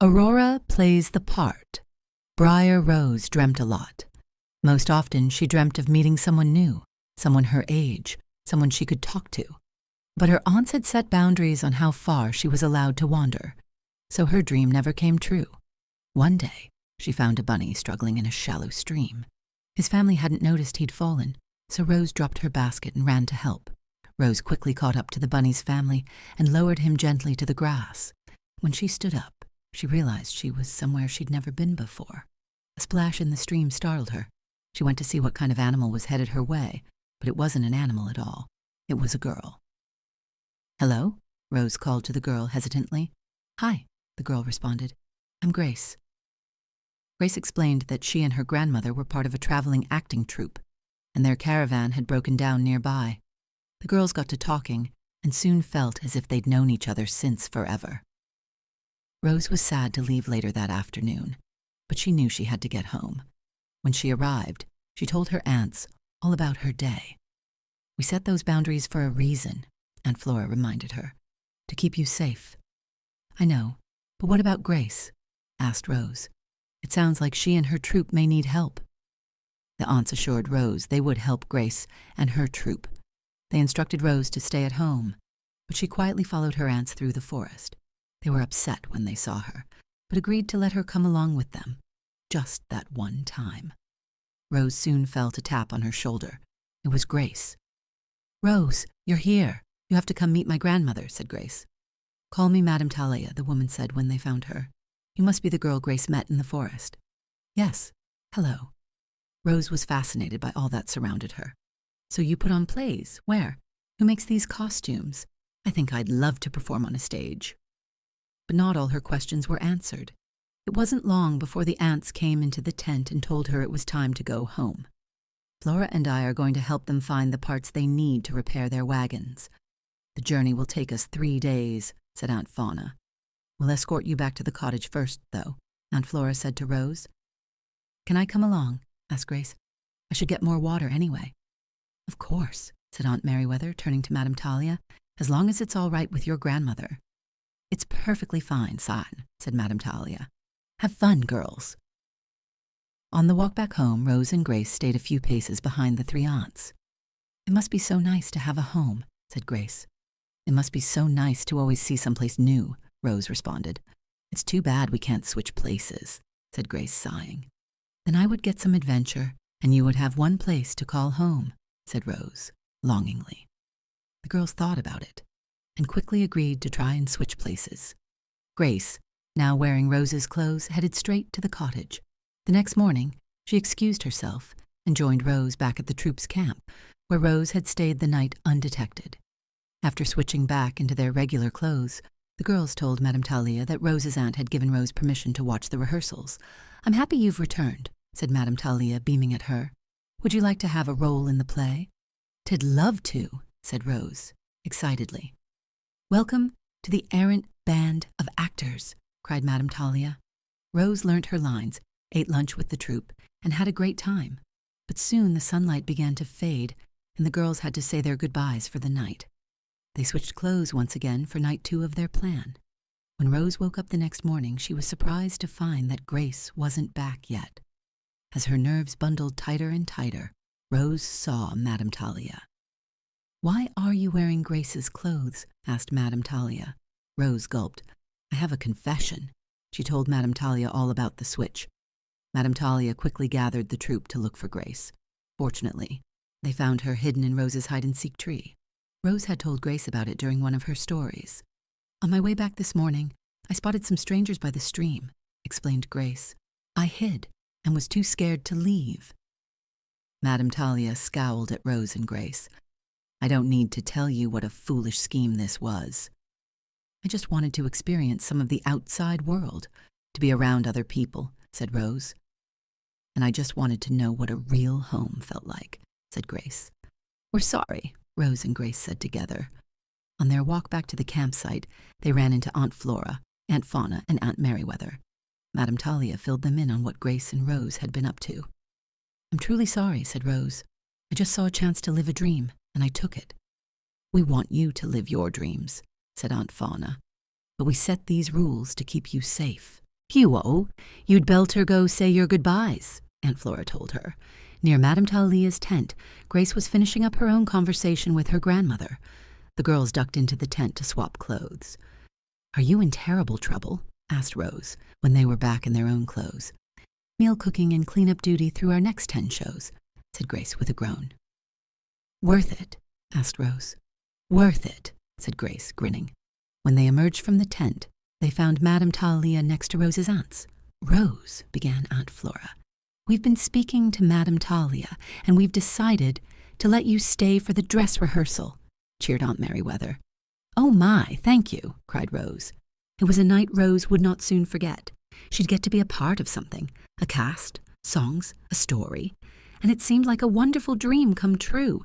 Aurora plays the part. Briar Rose dreamt a lot. Most often, she dreamt of meeting someone new, someone her age, someone she could talk to. But her aunts had set boundaries on how far she was allowed to wander, so her dream never came true. One day, she found a bunny struggling in a shallow stream. His family hadn't noticed he'd fallen, so Rose dropped her basket and ran to help. Rose quickly caught up to the bunny's family and lowered him gently to the grass. When she stood up, she realized she was somewhere she'd never been before. A splash in the stream startled her. She went to see what kind of animal was headed her way, but it wasn't an animal at all. It was a girl. "Hello?" Rose called to the girl hesitantly. "Hi," the girl responded. "I'm Grace." Grace explained that she and her grandmother were part of a traveling acting troupe, and their caravan had broken down nearby. The girls got to talking and soon felt as if they'd known each other since forever. Rose was sad to leave later that afternoon, but she knew she had to get home. When she arrived, she told her aunts all about her day. "We set those boundaries for a reason," Aunt Flora reminded her, "to keep you safe." "I know, but what about Grace?" asked Rose. "It sounds like she and her troupe may need help." The aunts assured Rose they would help Grace and her troupe. They instructed Rose to stay at home, but she quietly followed her aunts through the forest. They were upset when they saw her, but agreed to let her come along with them, just that one time. Rose soon felt a tap on her shoulder. It was Grace. "Rose, you're here. You have to come meet my grandmother," said Grace. "Call me Madame Talia," the woman said when they found her. "You must be the girl Grace met in the forest." "Yes. Hello." Rose was fascinated by all that surrounded her. "So you put on plays? Where? Who makes these costumes? I think I'd love to perform on a stage." But not all her questions were answered. It wasn't long before the aunts came into the tent and told her it was time to go home. "Flora and I are going to help them find the parts they need to repair their wagons. The journey will take us 3 days," said Aunt Fauna. "We'll escort you back to the cottage first, though," Aunt Flora said to Rose. "Can I come along?" asked Grace. "I should get more water anyway." "Of course," said Aunt Merriweather, turning to Madame Talia, "as long as it's all right with your grandmother." "It's perfectly fine, son," said Madame Talia. "Have fun, girls." On the walk back home, Rose and Grace stayed a few paces behind the 3 aunts. "It must be so nice to have a home," said Grace. "It must be so nice to always see someplace new," Rose responded. "It's too bad we can't switch places," said Grace, sighing. "Then I would get some adventure, and you would have one place to call home," said Rose, longingly. The girls thought about it, and quickly agreed to try and switch places. Grace, now wearing Rose's clothes, headed straight to the cottage. The next morning, she excused herself and joined Rose back at the troop's camp, where Rose had stayed the night undetected. After switching back into their regular clothes, the girls told Madame Talia that Rose's aunt had given Rose permission to watch the rehearsals. "I'm happy you've returned," said Madame Talia, beaming at her. "Would you like to have a role in the play?" "T'd love to," said Rose, excitedly. "Welcome to the errant band of actors," cried Madame Talia. Rose learnt her lines, ate lunch with the troupe, and had a great time. But soon the sunlight began to fade, and the girls had to say their goodbyes for the night. They switched clothes once again for night 2 of their plan. When Rose woke up the next morning, she was surprised to find that Grace wasn't back yet. As her nerves bundled tighter and tighter, Rose saw Madame Talia. "Why are you wearing Grace's clothes?" asked Madame Talia. Rose gulped. "I have a confession." She told Madame Talia all about the switch. Madame Talia quickly gathered the troupe to look for Grace. Fortunately, they found her hidden in Rose's hide-and-seek tree. Rose had told Grace about it during one of her stories. "On my way back this morning, I spotted some strangers by the stream," explained Grace. "I hid and was too scared to leave." Madame Talia scowled at Rose and Grace. "I don't need to tell you what a foolish scheme this was. I just wanted to experience some of the outside world, to be around other people," said Rose. "And I just wanted to know what a real home felt like," said Grace. "We're sorry," Rose and Grace said together. On their walk back to the campsite, they ran into Aunt Flora, Aunt Fauna, and Aunt Merriweather. Madame Talia filled them in on what Grace and Rose had been up to. "I'm truly sorry," said Rose. "I just saw a chance to live a dream, and I took it." "We want you to live your dreams," said Aunt Fauna. "But we set these rules to keep you safe," "You you'd belter go say your goodbyes," Aunt Flora told her. Near Madame Talia's tent, Grace was finishing up her own conversation with her grandmother. The girls ducked into the tent to swap clothes. "Are you in terrible trouble?" asked Rose, when they were back in their own clothes. "Meal cooking and cleanup duty through our next 10 shows," said Grace with a groan. "Worth it?" asked Rose. "Worth it," said Grace, grinning. When they emerged from the tent, they found Madame Talia next to Rose's aunts. "Rose," began Aunt Flora, "we've been speaking to Madame Talia, and we've decided to let you stay for the dress rehearsal," cheered Aunt Merriweather. "Oh my, thank you," cried Rose. It was a night Rose would not soon forget. She'd get to be a part of something, a cast, songs, a story, and it seemed like a wonderful dream come true.